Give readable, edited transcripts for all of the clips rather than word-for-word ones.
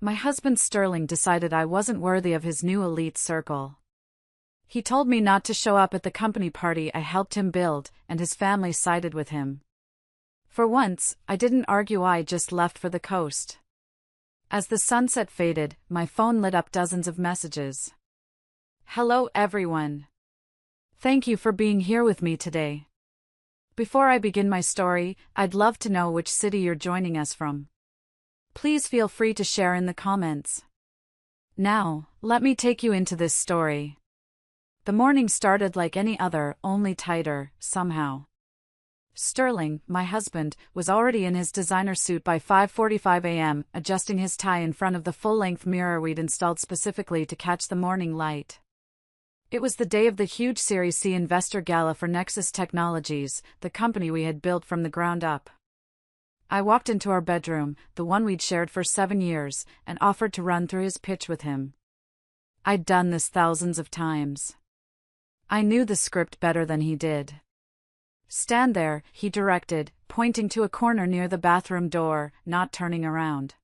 My husband Sterling decided I wasn't worthy of his new elite circle. He told me not to show up at the company party I helped him build, and his family sided with him. For once, I didn't argue, I just left for the coast. As the sunset faded, my phone lit up dozens of messages. Hello everyone. Thank you for being here with me today. Before I begin my story, I'd love to know which city you're joining us from. Please feel free to share in the comments. Now, let me take you into this story. The morning started like any other, only tighter, somehow. Sterling, my husband, was already in his designer suit by 5:45 a.m., adjusting his tie in front of the full-length mirror we'd installed specifically to catch the morning light. It was the day of the huge Series C investor gala for Nexus Technologies, the company we had built from the ground up. I walked into our bedroom, the one we'd shared for 7 years, and offered to run through his pitch with him. I'd done this thousands of times. I knew the script better than he did. Stand there, he directed, pointing to a corner near the bathroom door, not turning around.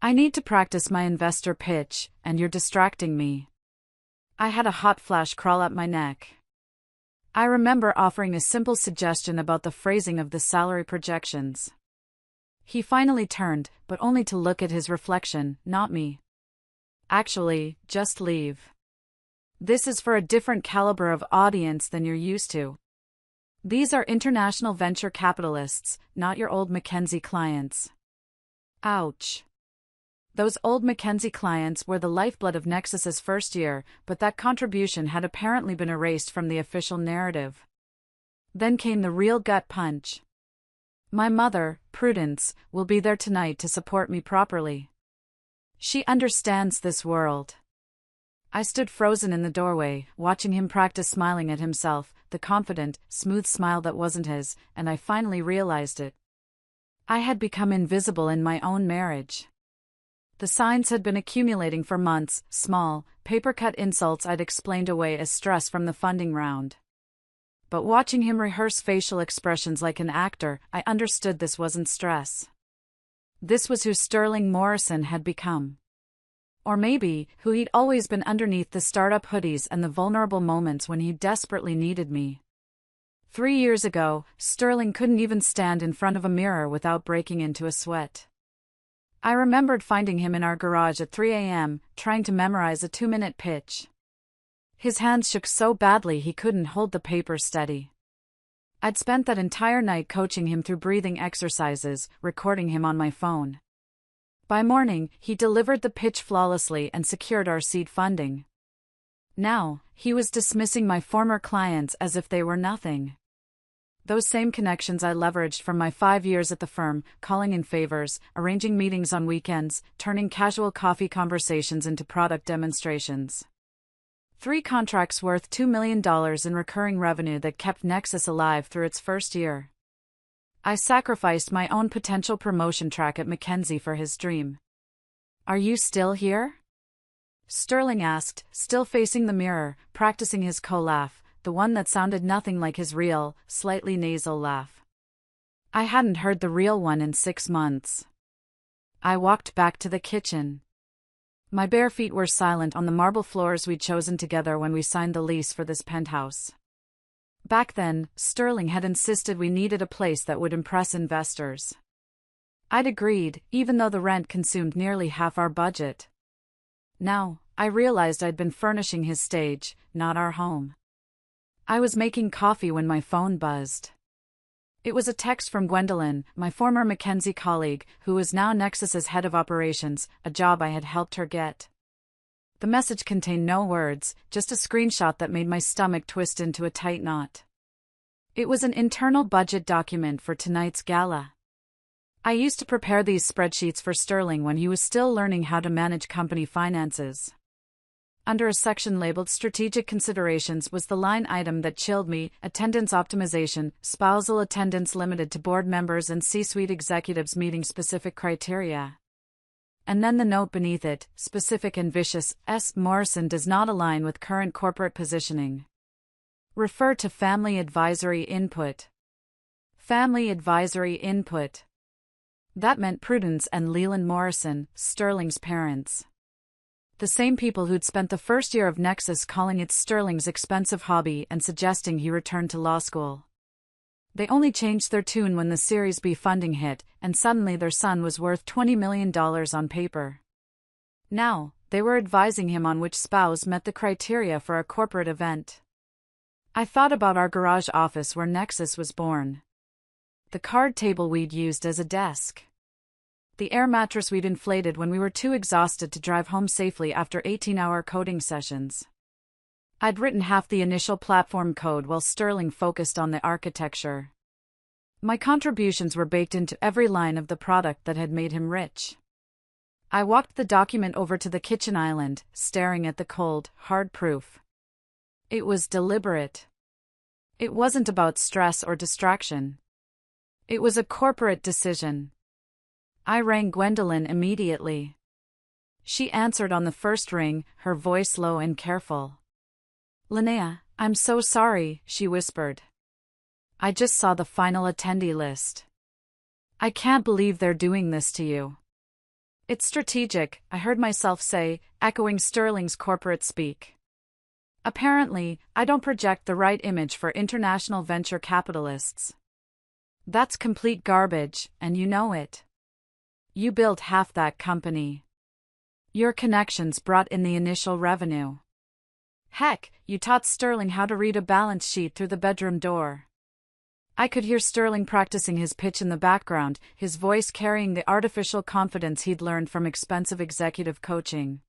I need to practice my investor pitch, and you're distracting me. I had a hot flash crawl up my neck. I remember offering a simple suggestion about the phrasing of the salary projections. He finally turned, but only to look at his reflection, not me. Actually, just leave. This is for a different caliber of audience than you're used to. These are international venture capitalists, not your old McKinsey clients. Ouch. Those old McKinsey clients were the lifeblood of Nexus's first year, but that contribution had apparently been erased from the official narrative. Then came the real gut punch. My mother, Prudence, will be there tonight to support me properly. She understands this world. I stood frozen in the doorway, watching him practice smiling at himself, the confident, smooth smile that wasn't his, and I finally realized it. I had become invisible in my own marriage. The signs had been accumulating for months, small, paper-cut insults I'd explained away as stress from the funding round. But watching him rehearse facial expressions like an actor, I understood this wasn't stress. This was who Sterling Morrison had become. Or maybe, who he'd always been underneath the startup hoodies and the vulnerable moments when he desperately needed me. 3 years ago, Sterling couldn't even stand in front of a mirror without breaking into a sweat. I remembered finding him in our garage at 3 a.m., trying to memorize a 2-minute pitch. His hands shook so badly he couldn't hold the paper steady. I'd spent that entire night coaching him through breathing exercises, recording him on my phone. By morning, he delivered the pitch flawlessly and secured our seed funding. Now, he was dismissing my former clients as if they were nothing. Those same connections I leveraged from my 5 years at the firm, calling in favors, arranging meetings on weekends, turning casual coffee conversations into product demonstrations. 3 contracts worth $2 million in recurring revenue that kept Nexus alive through its first year. I sacrificed my own potential promotion track at McKinsey for his dream. Are you still here? Sterling asked, still facing the mirror, practicing his co-laugh, the one that sounded nothing like his real, slightly nasal laugh. I hadn't heard the real one in 6 months. I walked back to the kitchen. My bare feet were silent on the marble floors we'd chosen together when we signed the lease for this penthouse. Back then, Sterling had insisted we needed a place that would impress investors. I'd agreed, even though the rent consumed nearly half our budget. Now, I realized I'd been furnishing his stage, not our home. I was making coffee when my phone buzzed. It was a text from Gwendolyn, my former McKinsey colleague, who was now Nexus's head of operations, a job I had helped her get. The message contained no words, just a screenshot that made my stomach twist into a tight knot. It was an internal budget document for tonight's gala. I used to prepare these spreadsheets for Sterling when he was still learning how to manage company finances. Under a section labeled Strategic Considerations was the line item that chilled me: attendance optimization, spousal attendance limited to board members and C-suite executives meeting specific criteria. And then the note beneath it, specific and vicious: S. Morrison does not align with current corporate positioning. Refer to Family Advisory Input. Family Advisory Input. That meant Prudence and Leland Morrison, Sterling's parents. The same people who'd spent the first year of Nexus calling it Sterling's expensive hobby and suggesting he return to law school. They only changed their tune when the Series B funding hit, and suddenly their son was worth $20 million on paper. Now, they were advising him on which spouse met the criteria for a corporate event. I thought about our garage office where Nexus was born. The card table we'd used as a desk. The air mattress we'd inflated when we were too exhausted to drive home safely after 18-hour coding sessions. I'd written half the initial platform code while Sterling focused on the architecture. My contributions were baked into every line of the product that had made him rich. I walked the document over to the kitchen island, staring at the cold, hard proof. It was deliberate. It wasn't about stress or distraction. It was a corporate decision. I rang Gwendolyn immediately. She answered on the first ring, her voice low and careful. "Linnea, I'm so sorry," she whispered. "I just saw the final attendee list. I can't believe they're doing this to you." "It's strategic," I heard myself say, echoing Sterling's corporate speak. "Apparently, I don't project the right image for international venture capitalists. That's complete garbage, and you know it. You built half that company. Your connections brought in the initial revenue. Heck, you taught Sterling how to read a balance sheet through the bedroom door." I could hear Sterling practicing his pitch in the background, his voice carrying the artificial confidence he'd learned from expensive executive coaching.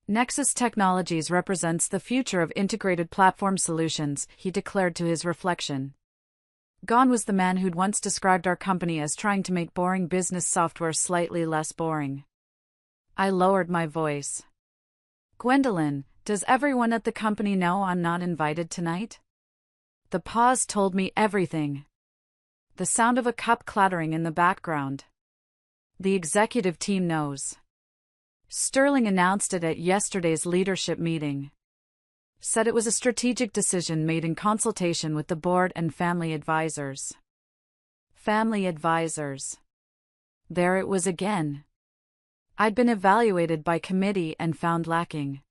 "Nexus Technologies represents the future of integrated platform solutions," he declared to his reflection. Gone was the man who'd once described our company as trying to make boring business software slightly less boring. I lowered my voice. "Gwendolyn, does everyone at the company know I'm not invited tonight?" The pause told me everything. The sound of a cup clattering in the background. "The executive team knows. Sterling announced it at yesterday's leadership meeting. Said it was a strategic decision made in consultation with the board and family advisors." Family advisors. There it was again. I'd been evaluated by committee and found lacking.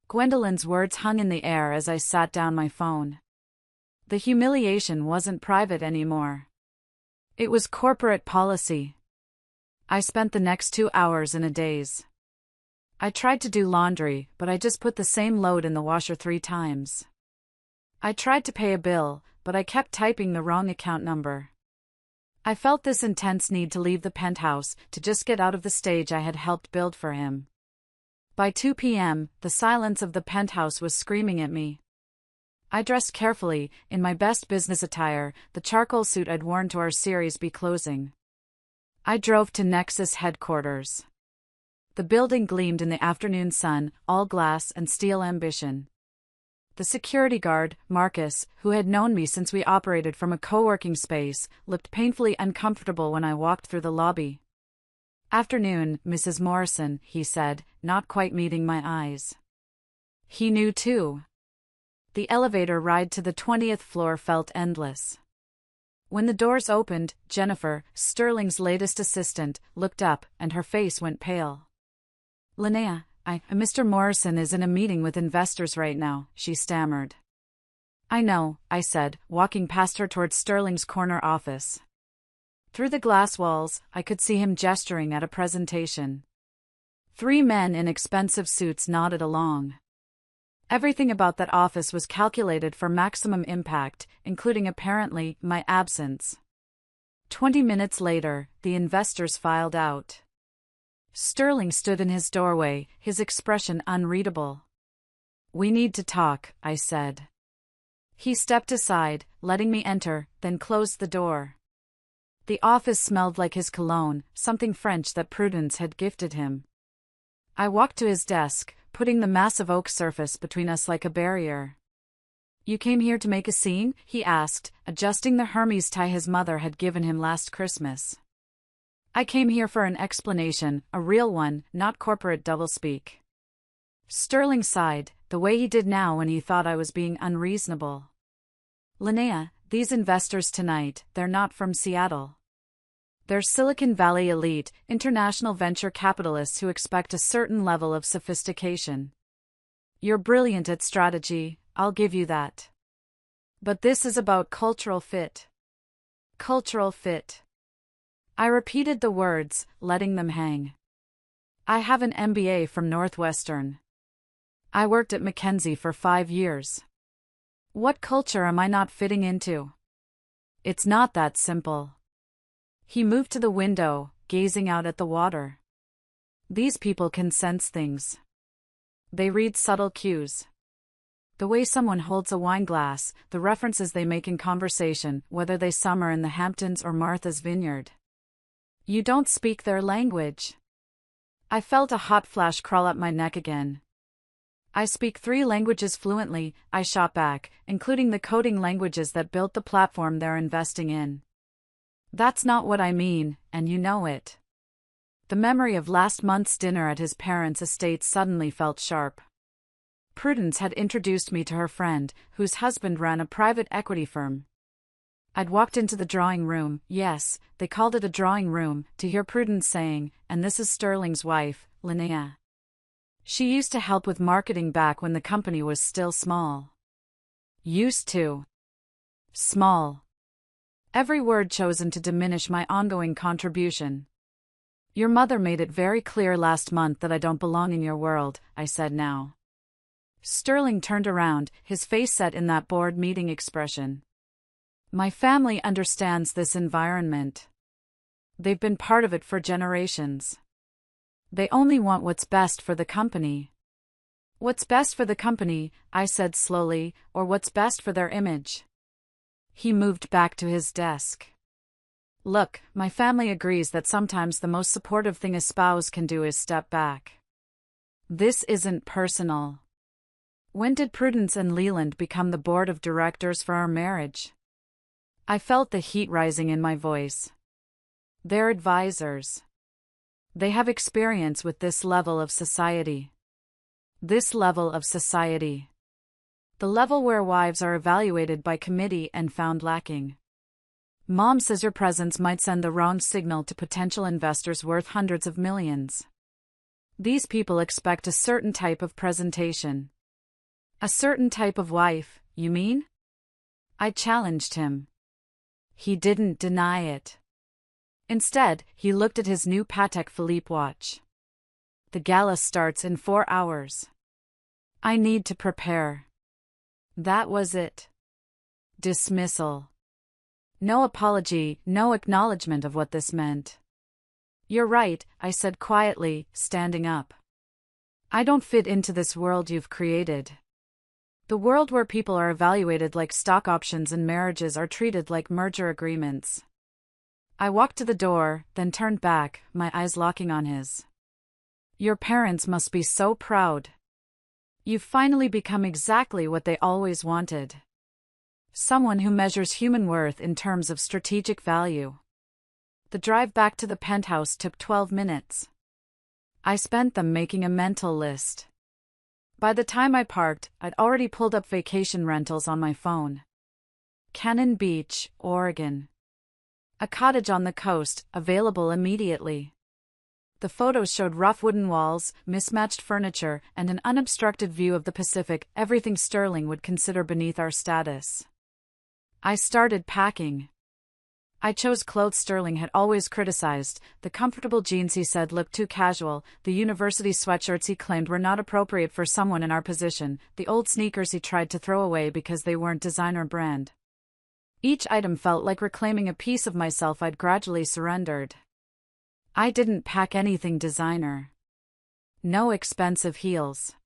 Gwendolyn's words hung in the air as I sat down my phone. The humiliation wasn't private anymore. It was corporate policy. I spent the next 2 hours in a daze. I tried to do laundry, but I just put the same load in the washer 3 times. I tried to pay a bill, but I kept typing the wrong account number. I felt this intense need to leave the penthouse, to just get out of the stage I had helped build for him. By 2 p.m., the silence of the penthouse was screaming at me. I dressed carefully, in my best business attire, the charcoal suit I'd worn to our Series B closing. I drove to Nexus headquarters. The building gleamed in the afternoon sun, all glass and steel ambition. The security guard, Marcus, who had known me since we operated from a co-working space, looked painfully uncomfortable when I walked through the lobby. "Afternoon, Mrs. Morrison," he said, not quite meeting my eyes. He knew too. The elevator ride to the 20th floor felt endless. When the doors opened, Jennifer, Sterling's latest assistant, looked up, and her face went pale. "Linnea, Mr. Morrison is in a meeting with investors right now," she stammered. "I know," I said, walking past her towards Sterling's corner office. Through the glass walls, I could see him gesturing at a presentation. 3 men in expensive suits nodded along. Everything about that office was calculated for maximum impact, including apparently my absence. 20 minutes later, the investors filed out. Sterling stood in his doorway, his expression unreadable. "We need to talk," I said. He stepped aside, letting me enter, then closed the door. The office smelled like his cologne, something French that Prudence had gifted him. I walked to his desk, putting the massive oak surface between us like a barrier. "You came here to make a scene?" he asked, adjusting the Hermes tie his mother had given him last Christmas. "I came here for an explanation, a real one, not corporate doublespeak." Sterling sighed, the way he did now when he thought I was being unreasonable. "Linnea, these investors tonight, they're not from Seattle. They're Silicon Valley elite, international venture capitalists who expect a certain level of sophistication. You're brilliant at strategy, I'll give you that. But this is about cultural fit. Cultural fit. I repeated the words, letting them hang. I have an MBA from Northwestern. I worked at McKinsey for 5 years. What culture am I not fitting into? It's not that simple. He moved to the window, gazing out at the water. These people can sense things. They read subtle cues. The way someone holds a wine glass, the references they make in conversation, whether they summer in the Hamptons or Martha's Vineyard. You don't speak their language. I felt a hot flash crawl up my neck again. I speak 3 languages fluently, I shot back, including the coding languages that built the platform they're investing in. That's not what I mean, and you know it. The memory of last month's dinner at his parents' estate suddenly felt sharp. Prudence had introduced me to her friend, whose husband ran a private equity firm. I'd walked into the drawing room, yes, they called it a drawing room, to hear Prudence saying, "And this is Sterling's wife, Linnea. She used to help with marketing back when the company was still small." Used to. Small. Every word chosen to diminish my ongoing contribution. "Your mother made it very clear last month that I don't belong in your world," I said now. Sterling turned around, his face set in that board meeting expression. "My family understands this environment. They've been part of it for generations. They only want what's best for the company." "What's best for the company," I said slowly, "or what's best for their image?" He moved back to his desk. "Look, my family agrees that sometimes the most supportive thing a spouse can do is step back. This isn't personal. When did Prudence and Leland become the board of directors for our marriage?" I felt the heat rising in my voice. "They're advisors. They have experience with this level of society. This level of society. The level where wives are evaluated by committee and found lacking. Mom says your presence might send the wrong signal to potential investors worth hundreds of millions. These people expect a certain type of presentation. A certain type of wife, you mean?" I challenged him. He didn't deny it. Instead, he looked at his new Patek Philippe watch. "The gala starts in 4 hours. I need to prepare." That was it. Dismissal. No apology, no acknowledgement of what this meant. "You're right," I said quietly, standing up. "I don't fit into this world you've created. The world where people are evaluated like stock options and marriages are treated like merger agreements." I walked to the door, then turned back, my eyes locking on his. "Your parents must be so proud. You've finally become exactly what they always wanted. Someone who measures human worth in terms of strategic value." The drive back to the penthouse took 12 minutes. I spent them making a mental list. By the time I parked, I'd already pulled up vacation rentals on my phone. Cannon Beach, Oregon. A cottage on the coast, available immediately. The photos showed rough wooden walls, mismatched furniture, and an unobstructed view of the Pacific, everything Sterling would consider beneath our status. I started packing. I chose clothes Sterling had always criticized, the comfortable jeans he said looked too casual, the university sweatshirts he claimed were not appropriate for someone in our position, the old sneakers he tried to throw away because they weren't designer brand. Each item felt like reclaiming a piece of myself I'd gradually surrendered. I didn't pack anything designer. No expensive heels.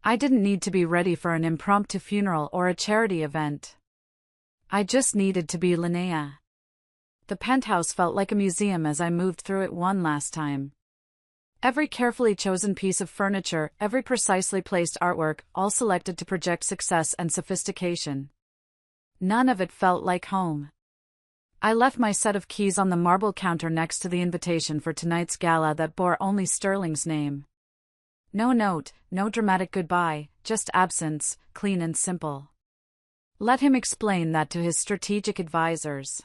I didn't need to be ready for an impromptu funeral or a charity event. I just needed to be Linnea. The penthouse felt like a museum as I moved through it one last time. Every carefully chosen piece of furniture, every precisely placed artwork, all selected to project success and sophistication. None of it felt like home. I left my set of keys on the marble counter next to the invitation for tonight's gala that bore only Sterling's name. No note, no dramatic goodbye, just absence, clean and simple. Let him explain that to his strategic advisors.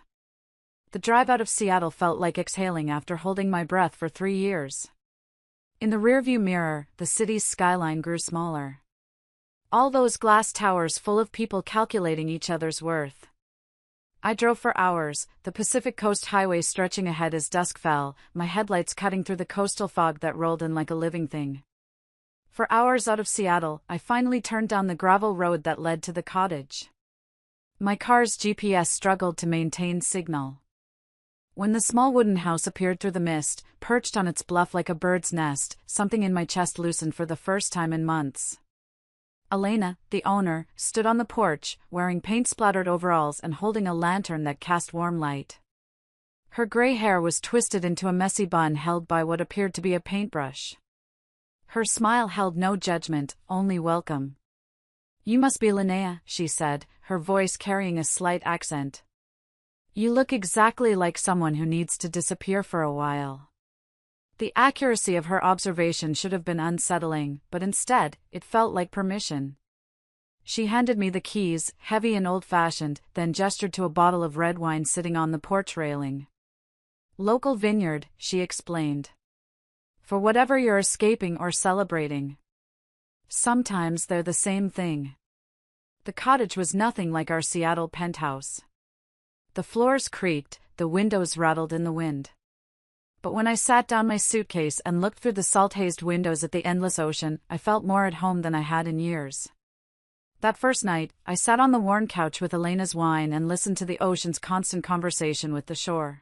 The drive out of Seattle felt like exhaling after holding my breath for 3 years. In the rearview mirror, the city's skyline grew smaller. All those glass towers full of people calculating each other's worth. I drove for hours, the Pacific Coast Highway stretching ahead as dusk fell, my headlights cutting through the coastal fog that rolled in like a living thing. For hours out of Seattle, I finally turned down the gravel road that led to the cottage. My car's GPS struggled to maintain signal. When the small wooden house appeared through the mist, perched on its bluff like a bird's nest, something in my chest loosened for the first time in months. Elena, the owner, stood on the porch, wearing paint-splattered overalls and holding a lantern that cast warm light. Her gray hair was twisted into a messy bun held by what appeared to be a paintbrush. Her smile held no judgment, only welcome. "You must be Linnea," she said, her voice carrying a slight accent. "You look exactly like someone who needs to disappear for a while." The accuracy of her observation should have been unsettling, but instead, it felt like permission. She handed me the keys, heavy and old-fashioned, then gestured to a bottle of red wine sitting on the porch railing. "Local vineyard," she explained. "For whatever you're escaping or celebrating. Sometimes they're the same thing." The cottage was nothing like our Seattle penthouse. The floors creaked, the windows rattled in the wind. But when I sat down my suitcase and looked through the salt-hazed windows at the endless ocean, I felt more at home than I had in years. That first night, I sat on the worn couch with Elena's wine and listened to the ocean's constant conversation with the shore.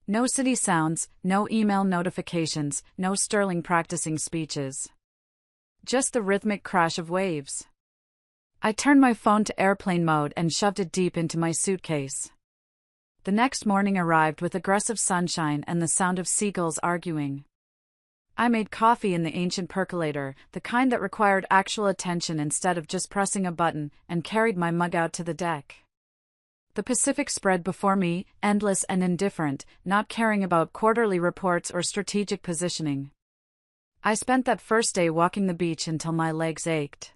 No city sounds, no email notifications, no Sterling practicing speeches. Just the rhythmic crash of waves. I turned my phone to airplane mode and shoved it deep into my suitcase. The next morning arrived with aggressive sunshine and the sound of seagulls arguing. I made coffee in the ancient percolator, the kind that required actual attention instead of just pressing a button, and carried my mug out to the deck. The Pacific spread before me, endless and indifferent, not caring about quarterly reports or strategic positioning. I spent that first day walking the beach until my legs ached.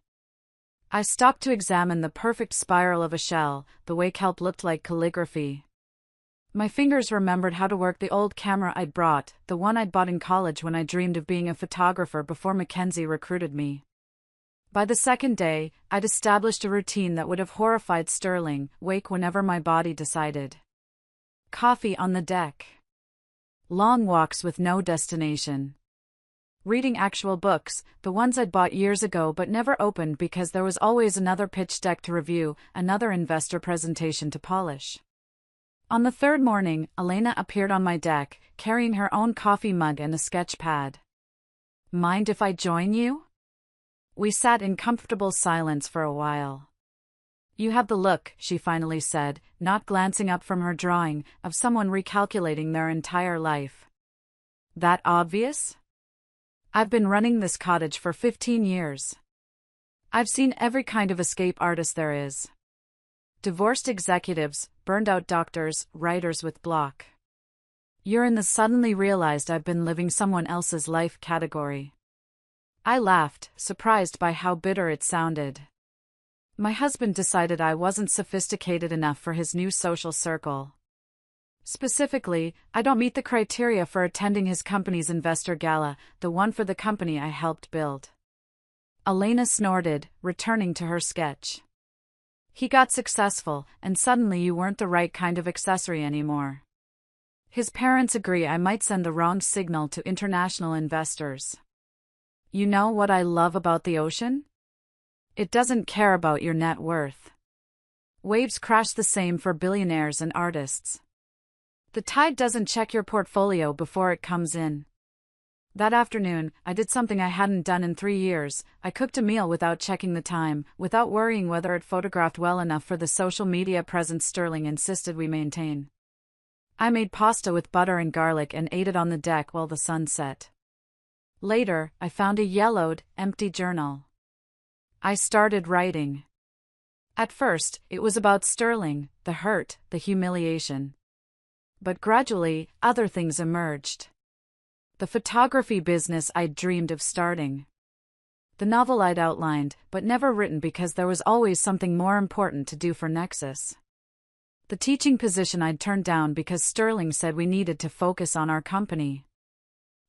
I stopped to examine the perfect spiral of a shell, the way kelp looked like calligraphy. My fingers remembered how to work the old camera I'd brought, the one I'd bought in college when I dreamed of being a photographer before Mackenzie recruited me. By the second day, I'd established a routine that would have horrified Sterling, wake whenever my body decided. Coffee on the deck. Long walks with no destination. Reading actual books, the ones I'd bought years ago but never opened because there was always another pitch deck to review, another investor presentation to polish. On the third morning, Elena appeared on my deck, carrying her own coffee mug and a sketch pad. "Mind if I join you?" We sat in comfortable silence for a while. "You have the look," she finally said, not glancing up from her drawing, of someone recalculating their entire life. "That obvious?" "I've been running this cottage for 15 years. I've seen every kind of escape artist there is. Divorced executives, burned-out doctors, writers with block. You're in the suddenly realized I've been living someone else's life category." I laughed, surprised by how bitter it sounded. My husband decided I wasn't sophisticated enough for his new social circle. Specifically, I don't meet the criteria for attending his company's investor gala, the one for the company I helped build. Elena snorted, returning to her sketch. "He got successful, and suddenly you weren't the right kind of accessory anymore. His parents agree I might send the wrong signal to international investors. You know what I love about the ocean? It doesn't care about your net worth. Waves crash the same for billionaires and artists. The tide doesn't check your portfolio before it comes in." That afternoon, I did something I hadn't done in 3 years. I cooked a meal without checking the time, without worrying whether it photographed well enough for the social media presence Sterling insisted we maintain. I made pasta with butter and garlic and ate it on the deck while the sun set. Later, I found a yellowed, empty journal. I started writing. At first, it was about Sterling, the hurt, the humiliation. But gradually, other things emerged. The photography business I'd dreamed of starting. The novel I'd outlined, but never written because there was always something more important to do for Nexus. The teaching position I'd turned down because Sterling said we needed to focus on our company.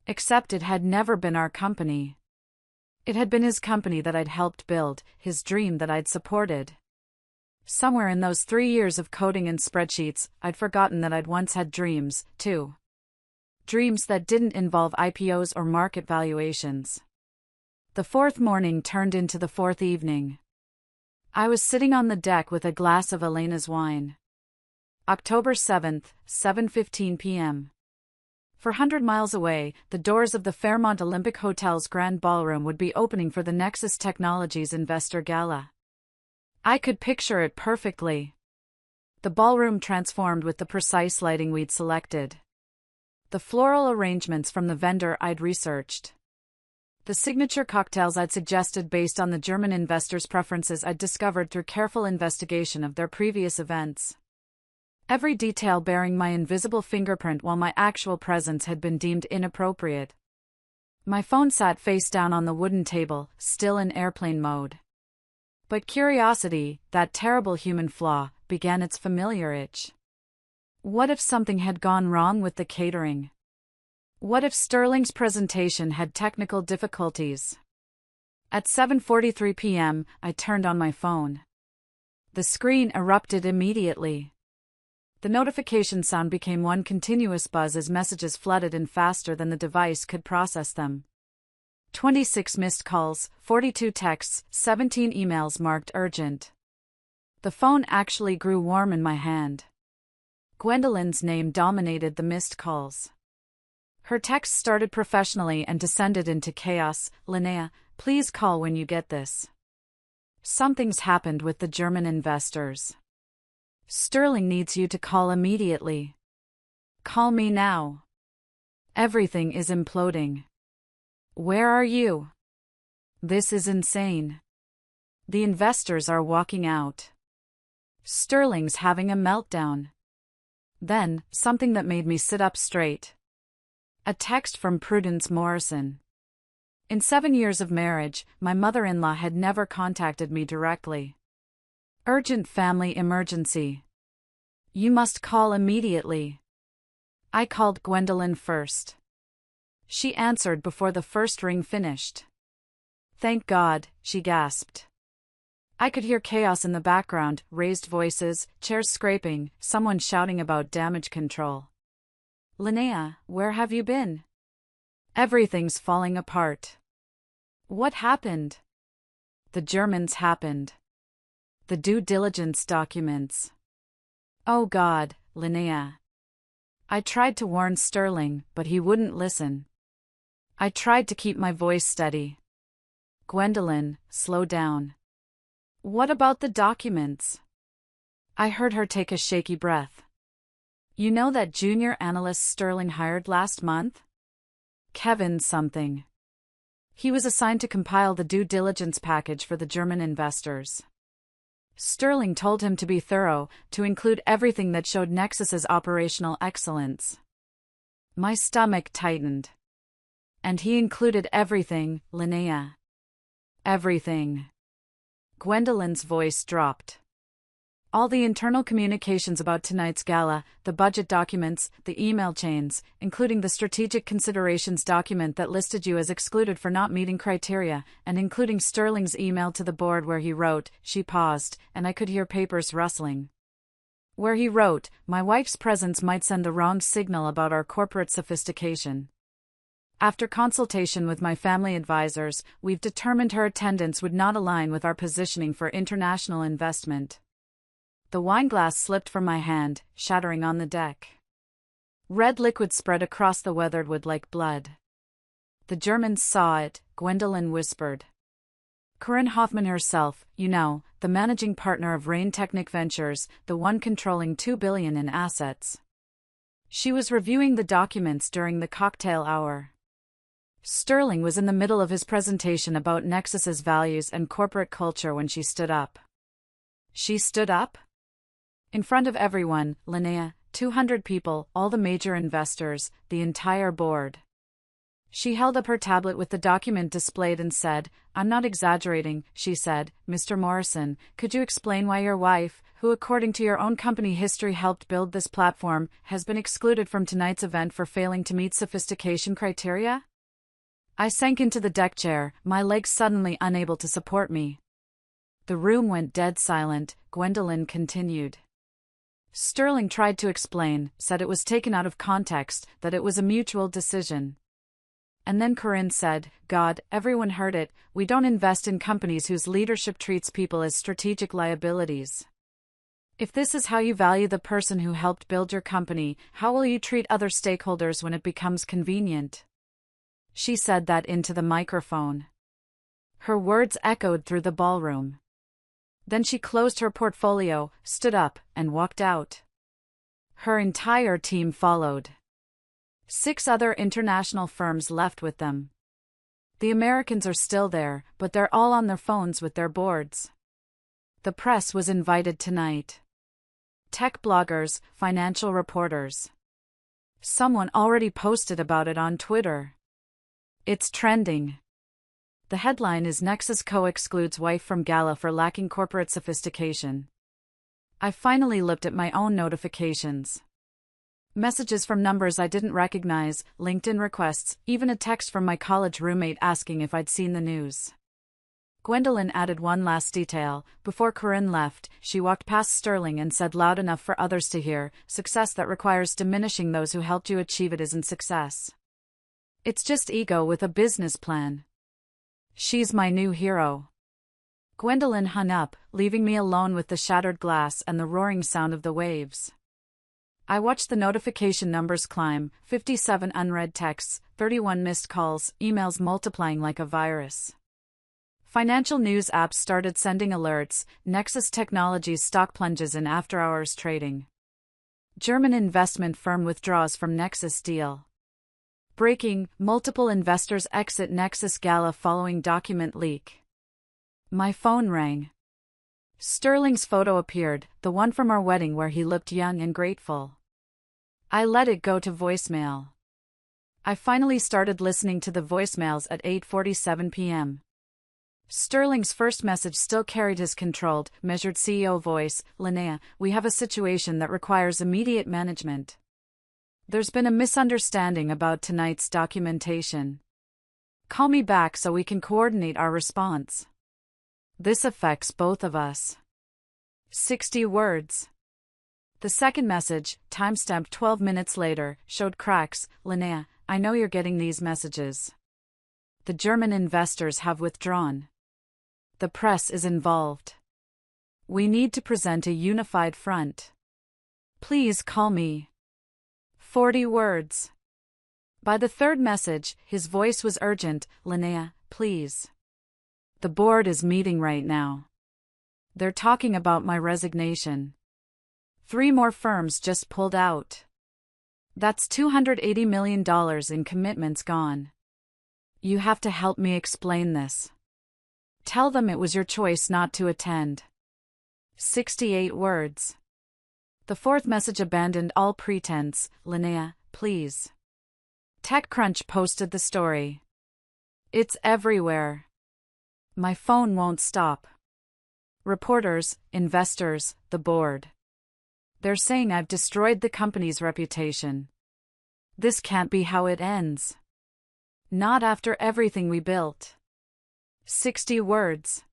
Except it had never been our company. It had been his company that I'd helped build, his dream that I'd supported. Somewhere in those 3 years of coding in spreadsheets, I'd forgotten that I'd once had dreams, too. Dreams that didn't involve IPOs or market valuations. The fourth morning turned into the fourth evening. I was sitting on the deck with a glass of Elena's wine. October 7th, 7:15 p.m. 400 miles away, the doors of the Fairmont Olympic Hotel's Grand Ballroom would be opening for the Nexus Technologies Investor Gala. I could picture it perfectly. The ballroom transformed with the precise lighting we'd selected. The floral arrangements from the vendor I'd researched. The signature cocktails I'd suggested based on the German investors' preferences I'd discovered through careful investigation of their previous events. Every detail bearing my invisible fingerprint while my actual presence had been deemed inappropriate. My phone sat face down on the wooden table, still in airplane mode. But curiosity, that terrible human flaw, began its familiar itch. What if something had gone wrong with the catering? What if Sterling's presentation had technical difficulties? At 7:43 p.m., I turned on my phone. The screen erupted immediately. The notification sound became one continuous buzz as messages flooded in faster than the device could process them. 26 missed calls, 42 texts, 17 emails marked urgent. The phone actually grew warm in my hand. Gwendolyn's name dominated the missed calls. Her text started professionally and descended into chaos. Linnea, please call when you get this. Something's happened with the German investors. Sterling needs you to call immediately. Call me now. Everything is imploding. Where are you? This is insane. The investors are walking out. Sterling's having a meltdown. Then, something that made me sit up straight. A text from Prudence Morrison. In 7 years of marriage, my mother-in-law had never contacted me directly. Urgent family emergency. You must call immediately. I called Gwendolyn first. She answered before the first ring finished. Thank God, she gasped. I could hear chaos in the background, raised voices, chairs scraping, someone shouting about damage control. Linnea, where have you been? Everything's falling apart. What happened? The Germans happened. The due diligence documents. Oh God, Linnea. I tried to warn Sterling, but he wouldn't listen. I tried to keep my voice steady. Gwendolyn, slow down. What about the documents? I heard her take a shaky breath. You know that junior analyst Sterling hired last month? Kevin something. He was assigned to compile the due diligence package for the German investors. Sterling told him to be thorough, to include everything that showed Nexus's operational excellence. My stomach tightened. And he included everything, Linnea. Everything. Gwendolyn's voice dropped. All the internal communications about tonight's gala, the budget documents, the email chains, including the strategic considerations document that listed you as excluded for not meeting criteria, and including Sterling's email to the board where he wrote, she paused, and I could hear papers rustling. Where he wrote, my wife's presence might send the wrong signal about our corporate sophistication. After consultation with my family advisors, we've determined her attendance would not align with our positioning for international investment. The wineglass slipped from my hand, shattering on the deck. Red liquid spread across the weathered wood like blood. The Germans saw it, Gwendolyn whispered. Corinne Hoffman herself, you know, the managing partner of Rain Technic Ventures, the one controlling $2 billion in assets. She was reviewing the documents during the cocktail hour. Sterling was in the middle of his presentation about Nexus's values and corporate culture when she stood up. She stood up? In front of everyone, Linnea, 200 people, all the major investors, the entire board. She held up her tablet with the document displayed and said, I'm not exaggerating, she said, Mr. Morrison, could you explain why your wife, who according to your own company history helped build this platform, has been excluded from tonight's event for failing to meet sophistication criteria? I sank into the deck chair, my legs suddenly unable to support me. The room went dead silent. Gwendolyn continued. Sterling tried to explain, said it was taken out of context, that it was a mutual decision. And then Corinne said, God, everyone heard it, we don't invest in companies whose leadership treats people as strategic liabilities. If this is how you value the person who helped build your company, how will you treat other stakeholders when it becomes convenient? She said that into the microphone. Her words echoed through the ballroom. Then she closed her portfolio, stood up, and walked out. Her entire team followed. 6 other international firms left with them. The Americans are still there, but they're all on their phones with their boards. The press was invited tonight. Tech bloggers, financial reporters. Someone already posted about it on Twitter. It's trending. The headline is Nexus Co-excludes wife from gala for lacking corporate sophistication. I finally looked at my own notifications. Messages from numbers I didn't recognize, LinkedIn requests, even a text from my college roommate asking if I'd seen the news. Gwendolyn added one last detail. Before Corinne left, she walked past Sterling and said loud enough for others to hear, success that requires diminishing those who helped you achieve it isn't success. It's just ego with a business plan. She's my new hero. Gwendolyn hung up, leaving me alone with the shattered glass and the roaring sound of the waves. I watched the notification numbers climb, 57 unread texts, 31 missed calls, emails multiplying like a virus. Financial news apps started sending alerts, Nexus Technologies stock plunges in after-hours trading. German investment firm withdraws from Nexus deal. Breaking, multiple investors exit Nexus gala following document leak. My phone rang. Sterling's photo appeared, the one from our wedding where he looked young and grateful. I let it go to voicemail. I finally started listening to the voicemails at 8:47 p.m. Sterling's first message still carried his controlled, measured CEO voice. Linnea, we have a situation that requires immediate management. There's been a misunderstanding about tonight's documentation. Call me back so we can coordinate our response. This affects both of us. 60 words. The second message, timestamped 12 minutes later, showed cracks. Linnea, I know you're getting these messages. The German investors have withdrawn. The press is involved. We need to present a unified front. Please call me. 40 words. By the third message, his voice was urgent. Linnea, please. The board is meeting right now. They're talking about my resignation. 3 more firms just pulled out. That's $280 million in commitments gone. You have to help me explain this. Tell them it was your choice not to attend. 68 words. The fourth message abandoned all pretense. Linnea, please. TechCrunch posted the story. It's everywhere. My phone won't stop. Reporters, investors, the board. They're saying I've destroyed the company's reputation. This can't be how it ends. Not after everything we built. 60 words.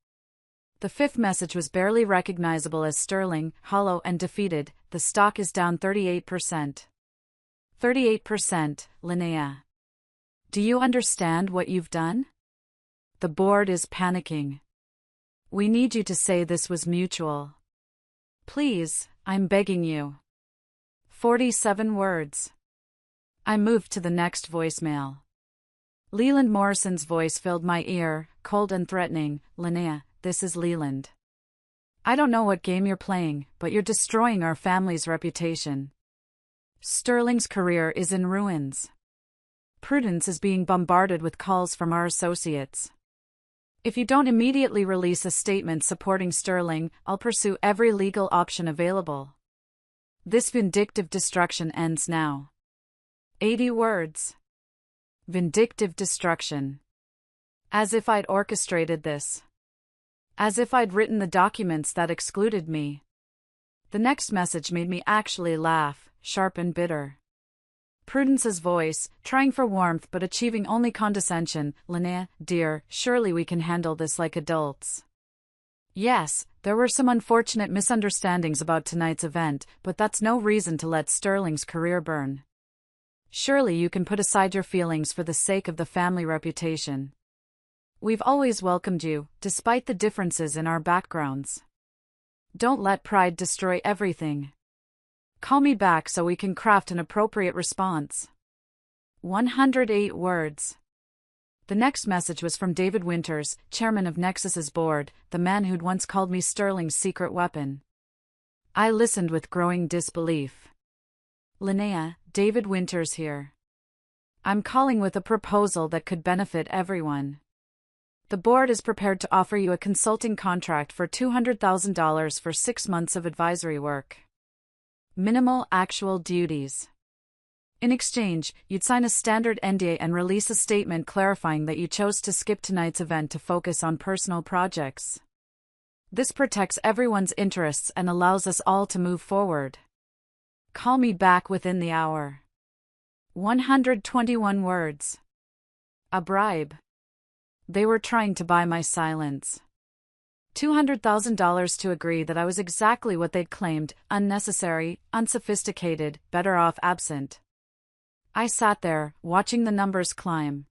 The fifth message was barely recognizable as Sterling, hollow and defeated. The stock is down 38%. 38%, Linnea. Do you understand what you've done? The board is panicking. We need you to say this was mutual. Please, I'm begging you. 47 words. I moved to the next voicemail. Leland Morrison's voice filled my ear, cold and threatening. Linnea, this is Leland. I don't know what game you're playing, but you're destroying our family's reputation. Sterling's career is in ruins. Prudence is being bombarded with calls from our associates. If you don't immediately release a statement supporting Sterling, I'll pursue every legal option available. This vindictive destruction ends now. 80 words. Vindictive destruction. As if I'd orchestrated this. As if I'd written the documents that excluded me. The next message made me actually laugh, sharp and bitter. Prudence's voice, trying for warmth but achieving only condescension. Linnea, dear, surely we can handle this like adults. Yes, there were some unfortunate misunderstandings about tonight's event, but that's no reason to let Sterling's career burn. Surely you can put aside your feelings for the sake of the family reputation. We've always welcomed you, despite the differences in our backgrounds. Don't let pride destroy everything. Call me back so we can craft an appropriate response. 108 words. The next message was from David Winters, chairman of Nexus's board, the man who'd once called me Sterling's secret weapon. I listened with growing disbelief. Linnea, David Winters here. I'm calling with a proposal that could benefit everyone. The board is prepared to offer you a consulting contract for $200,000 for 6 months of advisory work. Minimal actual duties. In exchange, you'd sign a standard NDA and release a statement clarifying that you chose to skip tonight's event to focus on personal projects. This protects everyone's interests and allows us all to move forward. Call me back within the hour. 121 words. A bribe. They were trying to buy my silence. $200,000 to agree that I was exactly what they'd claimed, unnecessary, unsophisticated, better off absent. I sat there, watching the numbers climb.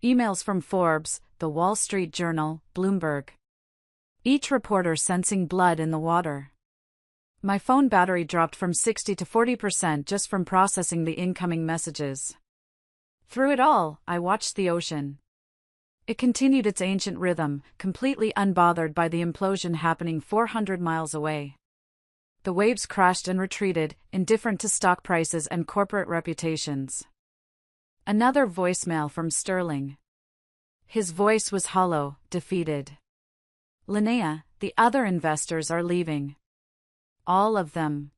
Emails from Forbes, The Wall Street Journal, Bloomberg. Each reporter sensing blood in the water. My phone battery dropped from 60 to 40% just from processing the incoming messages. Through it all, I watched the ocean. It continued its ancient rhythm, completely unbothered by the implosion happening 400 miles away. The waves crashed and retreated, indifferent to stock prices and corporate reputations. Another voicemail from Sterling. His voice was hollow, defeated. Linnea, the other investors are leaving. All of them.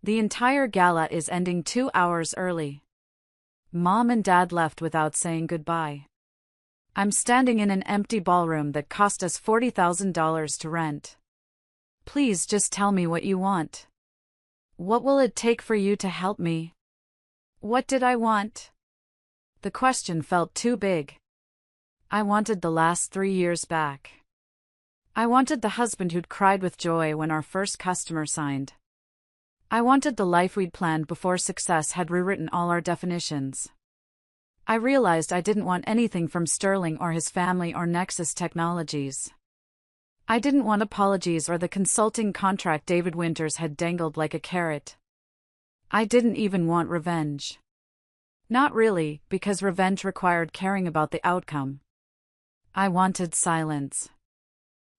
The entire gala is ending 2 hours early. Mom and Dad left without saying goodbye. I'm standing in an empty ballroom that cost us $40,000 to rent. Please just tell me what you want. What will it take for you to help me? What did I want? The question felt too big. I wanted the last 3 years back. I wanted the husband who'd cried with joy when our first customer signed. I wanted the life we'd planned before success had rewritten all our definitions. I realized I didn't want anything from Sterling or his family or Nexus Technologies. I didn't want apologies or the consulting contract David Winters had dangled like a carrot. I didn't even want revenge. Not really, because revenge required caring about the outcome. I wanted silence.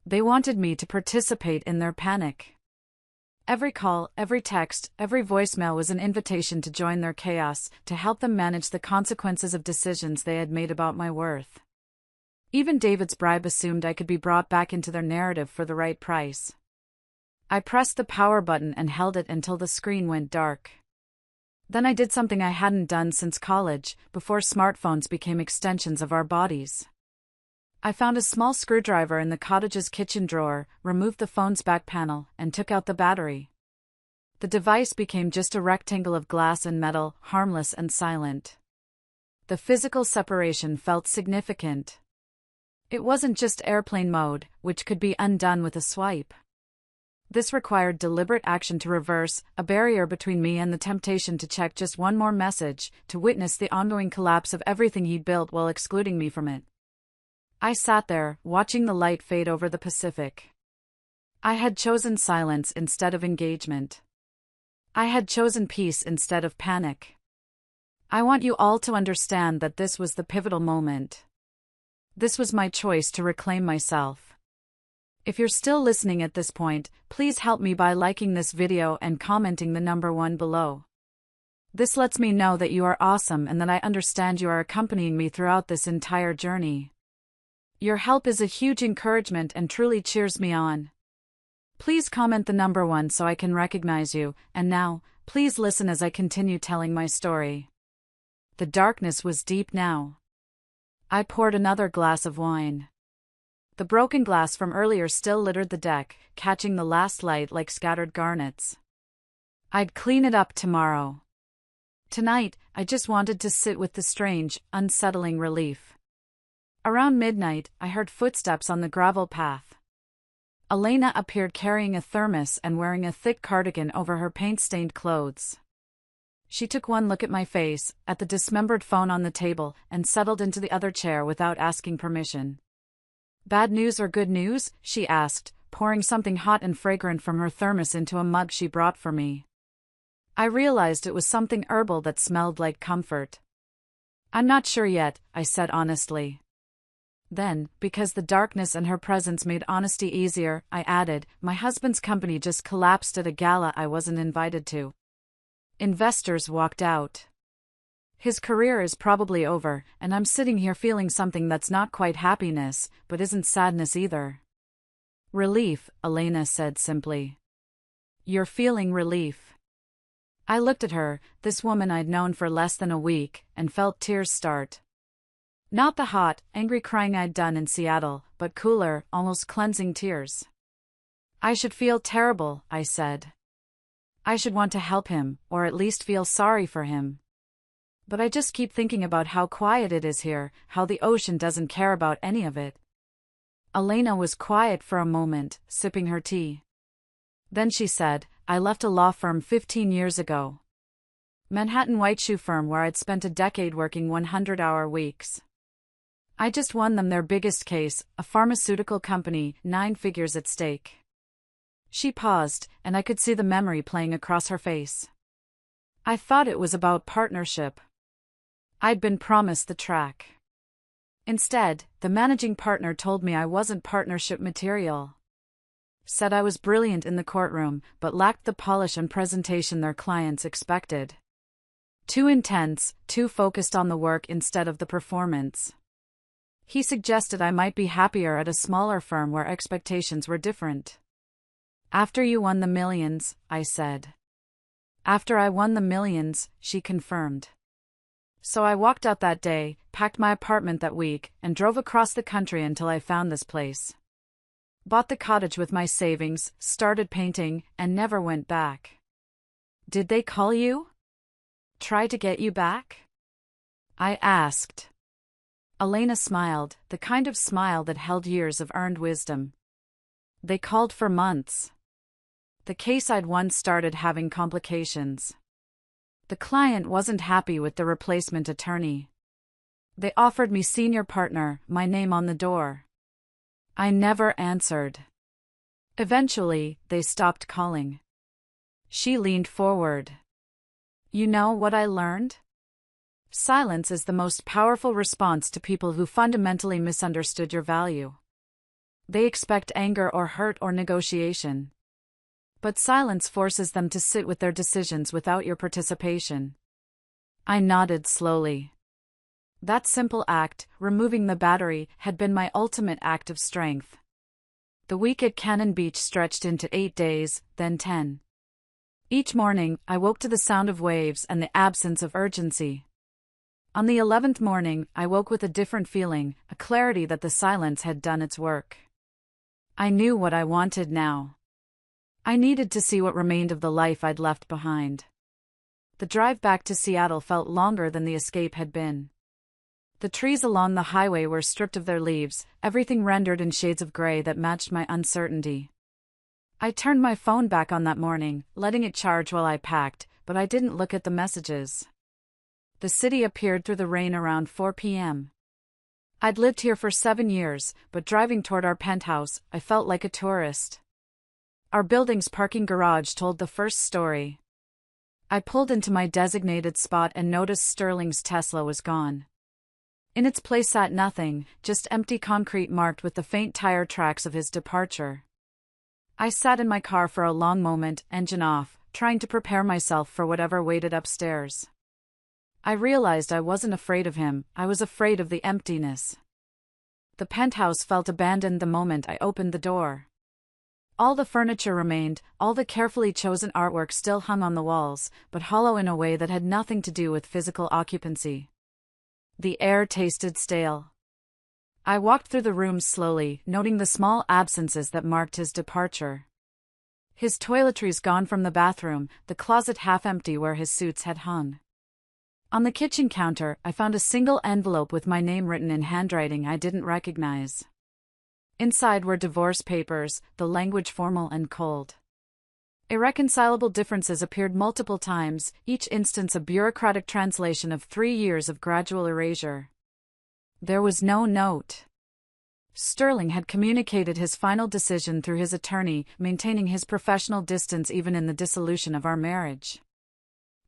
They wanted me to participate in their panic. Every call, every text, every voicemail was an invitation to join their chaos, to help them manage the consequences of decisions they had made about my worth. Even David's bribe assumed I could be brought back into their narrative for the right price. I pressed the power button and held it until the screen went dark. Then I did something I hadn't done since college, before smartphones became extensions of our bodies. I found a small screwdriver in the cottage's kitchen drawer, removed the phone's back panel, and took out the battery. The device became just a rectangle of glass and metal, harmless and silent. The physical separation felt significant. It wasn't just airplane mode, which could be undone with a swipe. This required deliberate action to reverse, a barrier between me and the temptation to check just one more message, to witness the ongoing collapse of everything he'd built while excluding me from it. I sat there, watching the light fade over the Pacific. I had chosen silence instead of engagement. I had chosen peace instead of panic. I want you all to understand that this was the pivotal moment. This was my choice to reclaim myself. If you're still listening at this point, please help me by liking this video and commenting the number 1 below. This lets me know that you are awesome and that I understand you are accompanying me throughout this entire journey. Your help is a huge encouragement and truly cheers me on. Please comment the number 1 so I can recognize you, and now, please listen as I continue telling my story. The darkness was deep now. I poured another glass of wine. The broken glass from earlier still littered the deck, catching the last light like scattered garnets. I'd clean it up tomorrow. Tonight, I just wanted to sit with the strange, unsettling relief. Around midnight, I heard footsteps on the gravel path. Elena appeared carrying a thermos and wearing a thick cardigan over her paint-stained clothes. She took one look at my face, at the dismembered phone on the table, and settled into the other chair without asking permission. "Bad news or good news?" she asked, pouring something hot and fragrant from her thermos into a mug she brought for me. I realized it was something herbal that smelled like comfort. "I'm not sure yet," I said honestly. Then, because the darkness and her presence made honesty easier, I added, "My husband's company just collapsed at a gala I wasn't invited to. Investors walked out. His career is probably over, and I'm sitting here feeling something that's not quite happiness, but isn't sadness either." "Relief," Elena said simply. "You're feeling relief." I looked at her, this woman I'd known for less than a week, and felt tears start. Not the hot, angry crying I'd done in Seattle, but cooler, almost cleansing tears. "I should feel terrible," I said. "I should want to help him, or at least feel sorry for him. But I just keep thinking about how quiet it is here, how the ocean doesn't care about any of it." Elena was quiet for a moment, sipping her tea. Then she said, "I left a law firm 15 years ago. Manhattan white shoe firm where I'd spent a decade working 100-hour weeks. I just won them their biggest case, a pharmaceutical company, 9 figures at stake." She paused, and I could see the memory playing across her face. "I thought it was about partnership. I'd been promised the track. Instead, the managing partner told me I wasn't partnership material. Said I was brilliant in the courtroom, but lacked the polish and presentation their clients expected. Too intense, too focused on the work instead of the performance. He suggested I might be happier at a smaller firm where expectations were different." "After you won the millions," I said. "After I won the millions," she confirmed. "So I walked out that day, packed my apartment that week, and drove across the country until I found this place. Bought the cottage with my savings, started painting, and never went back." "Did they call you? Try to get you back?" I asked. Elena smiled, the kind of smile that held years of earned wisdom. "They called for months. The case I'd won started having complications. The client wasn't happy with the replacement attorney. They offered me senior partner, my name on the door. I never answered. Eventually, they stopped calling." She leaned forward. "You know what I learned? Silence is the most powerful response to people who fundamentally misunderstood your value. They expect anger or hurt or negotiation. But silence forces them to sit with their decisions without your participation." I nodded slowly. That simple act, removing the battery, had been my ultimate act of strength. The week at Cannon Beach stretched into 8 days, then 10. Each morning, I woke to the sound of waves and the absence of urgency. On the 11th morning, I woke with a different feeling, a clarity that the silence had done its work. I knew what I wanted now. I needed to see what remained of the life I'd left behind. The drive back to Seattle felt longer than the escape had been. The trees along the highway were stripped of their leaves, everything rendered in shades of gray that matched my uncertainty. I turned my phone back on that morning, letting it charge while I packed, but I didn't look at the messages. The city appeared through the rain around 4 p.m. I'd lived here for 7 years, but driving toward our penthouse, I felt like a tourist. Our building's parking garage told the first story. I pulled into my designated spot and noticed Sterling's Tesla was gone. In its place sat nothing, just empty concrete marked with the faint tire tracks of his departure. I sat in my car for a long moment, engine off, trying to prepare myself for whatever waited upstairs. I realized I wasn't afraid of him, I was afraid of the emptiness. The penthouse felt abandoned the moment I opened the door. All the furniture remained, all the carefully chosen artwork still hung on the walls, but hollow in a way that had nothing to do with physical occupancy. The air tasted stale. I walked through the rooms slowly, noting the small absences that marked his departure. His toiletries gone from the bathroom, the closet half empty where his suits had hung. On the kitchen counter, I found a single envelope with my name written in handwriting I didn't recognize. Inside were divorce papers, the language formal and cold. Irreconcilable differences appeared multiple times, each instance a bureaucratic translation of 3 years of gradual erasure. There was no note. Sterling had communicated his final decision through his attorney, maintaining his professional distance even in the dissolution of our marriage.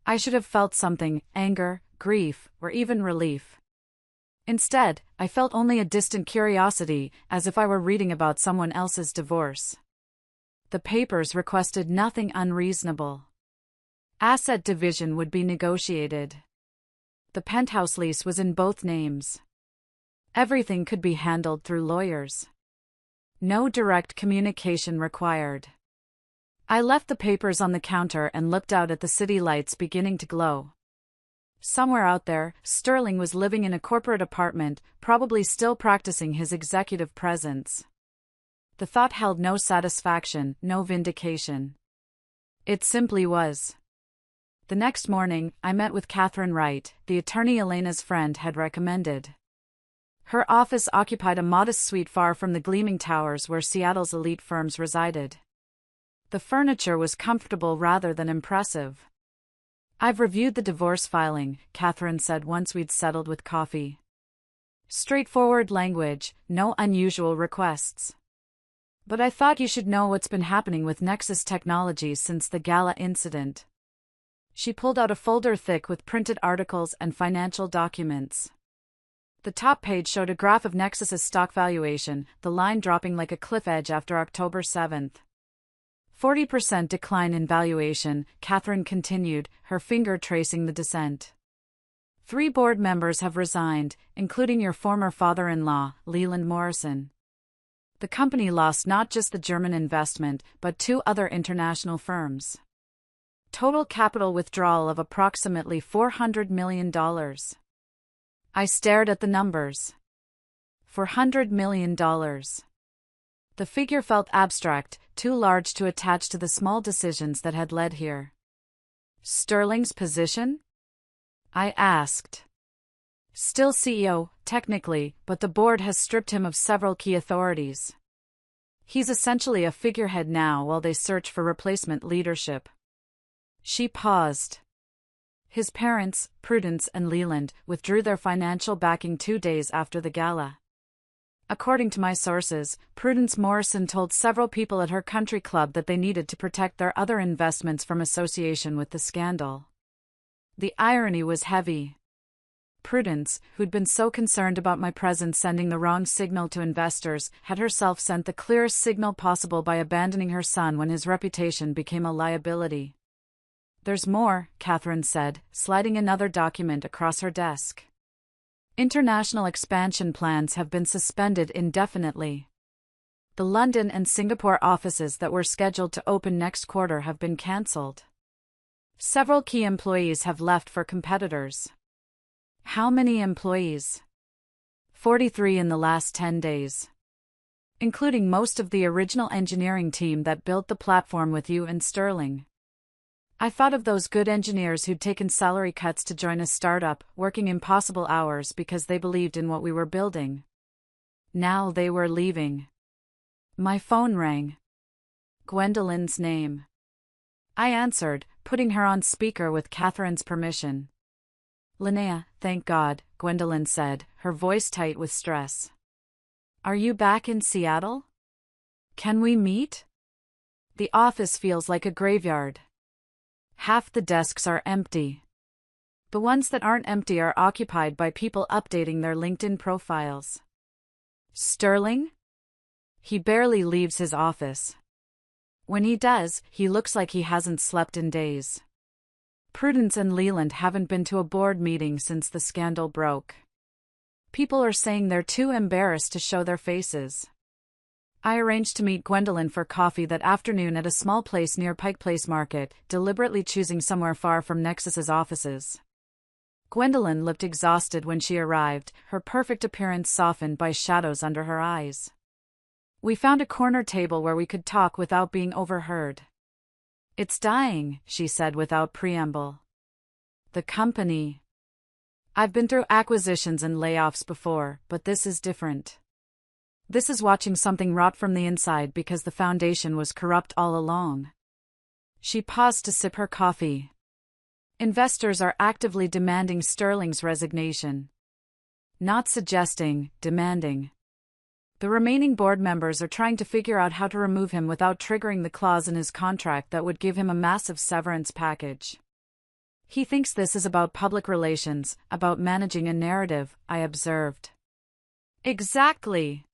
I should have felt something, anger, grief, or even relief. Instead, I felt only a distant curiosity, as if I were reading about someone else's divorce. The papers requested nothing unreasonable. Asset division would be negotiated. The penthouse lease was in both names. Everything could be handled through lawyers. No direct communication required. I left the papers on the counter and looked out at the city lights beginning to glow. Somewhere out there, Sterling was living in a corporate apartment, probably still practicing his executive presence. The thought held no satisfaction, no vindication. It simply was. The next morning, I met with Catherine Wright, the attorney Elena's friend had recommended. Her office occupied a modest suite far from the gleaming towers where Seattle's elite firms resided. The furniture was comfortable rather than impressive. "I've reviewed the divorce filing," Catherine said once we'd settled with coffee. Straightforward language, no unusual requests. "But I thought you should know what's been happening with Nexus Technologies since the gala incident." She pulled out a folder thick with printed articles and financial documents. The top page showed a graph of Nexus's stock valuation, the line dropping like a cliff edge after October 7th. 40% decline in valuation, Catherine continued, her finger tracing the descent. 3 board members have resigned, including your former father-in-law, Leland Morrison. The company lost not just the German investment, but 2 other international firms. Total capital withdrawal of approximately $400 million. I stared at the numbers. $400 million. The figure felt abstract, too large to attach to the small decisions that had led here. "Sterling's position?" I asked. "Still CEO, technically, but the board has stripped him of several key authorities. He's essentially a figurehead now while they search for replacement leadership." She paused. His parents, Prudence and Leland, withdrew their financial backing 2 days after the gala. According to my sources, Prudence Morrison told several people at her country club that they needed to protect their other investments from association with the scandal. The irony was heavy. Prudence, who'd been so concerned about my presence sending the wrong signal to investors, had herself sent the clearest signal possible by abandoning her son when his reputation became a liability. "There's more," Catherine said, sliding another document across her desk. "International expansion plans have been suspended indefinitely. The London and Singapore offices that were scheduled to open next quarter have been cancelled. Several key employees have left for competitors." "How many employees?" 43 in the last 10 days. "Including most of the original engineering team that built the platform with you and Sterling." I thought of those good engineers who'd taken salary cuts to join a startup, working impossible hours because they believed in what we were building. Now they were leaving. My phone rang. Gwendolyn's name. I answered, putting her on speaker with Catherine's permission. "Linnea, thank God," Gwendolyn said, her voice tight with stress. "Are you back in Seattle? Can we meet? The office feels like a graveyard. Half the desks are empty. The ones that aren't empty are occupied by people updating their LinkedIn profiles." "Sterling? He barely leaves his office. When he does, he looks like he hasn't slept in days. Prudence and Leland haven't been to a board meeting since the scandal broke. People are saying they're too embarrassed to show their faces." I arranged to meet Gwendolyn for coffee that afternoon at a small place near Pike Place Market, deliberately choosing somewhere far from Nexus's offices. Gwendolyn looked exhausted when she arrived, her perfect appearance softened by shadows under her eyes. We found a corner table where we could talk without being overheard. "It's dying," she said without preamble. "The company. I've been through acquisitions and layoffs before, but this is different. This is watching something rot from the inside because the foundation was corrupt all along." She paused to sip her coffee. "Investors are actively demanding Sterling's resignation. Not suggesting, demanding. The remaining board members are trying to figure out how to remove him without triggering the clause in his contract that would give him a massive severance package. He thinks this is about public relations, about managing a narrative," I observed. "Exactly.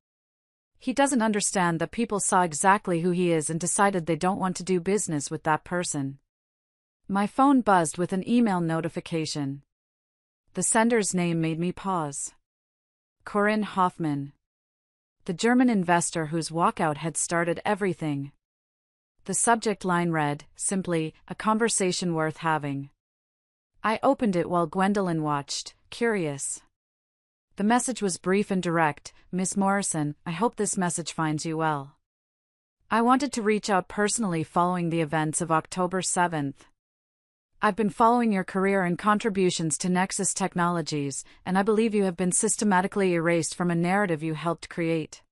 He doesn't understand that people saw exactly who he is and decided they don't want to do business with that person." My phone buzzed with an email notification. The sender's name made me pause. Corinne Hoffman. The German investor whose walkout had started everything. The subject line read, simply, "A conversation worth having." I opened it while Gwendolyn watched, curious. The message was brief and direct. "Miss Morrison, I hope this message finds you well. I wanted to reach out personally following the events of October 7th. I've been following your career and contributions to Nexus Technologies, and I believe you have been systematically erased from a narrative you helped create.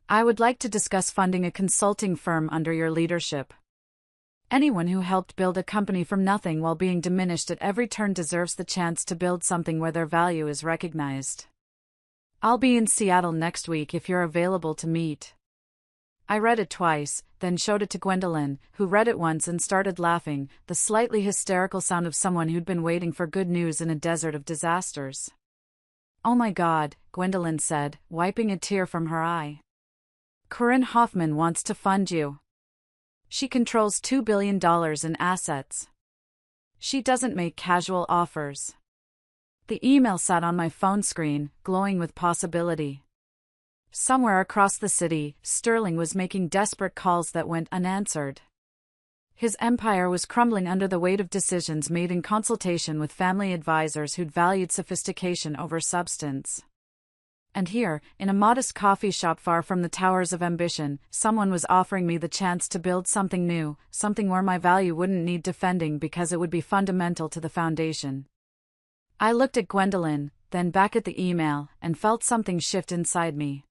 I would like to discuss funding a consulting firm under your leadership. Anyone who helped build a company from nothing while being diminished at every turn deserves the chance to build something where their value is recognized. I'll be in Seattle next week if you're available to meet." I read it twice, then showed it to Gwendolyn, who read it once and started laughing, the slightly hysterical sound of someone who'd been waiting for good news in a desert of disasters. "Oh my God," Gwendolyn said, wiping a tear from her eye. "Corinne Hoffman wants to fund you. She controls $2 billion in assets. She doesn't make casual offers." The email sat on my phone screen, glowing with possibility. Somewhere across the city, Sterling was making desperate calls that went unanswered. His empire was crumbling under the weight of decisions made in consultation with family advisors who'd valued sophistication over substance. And here, in a modest coffee shop far from the towers of ambition, someone was offering me the chance to build something new, something where my value wouldn't need defending because it would be fundamental to the foundation. I looked at Gwendolyn, then back at the email, and felt something shift inside me.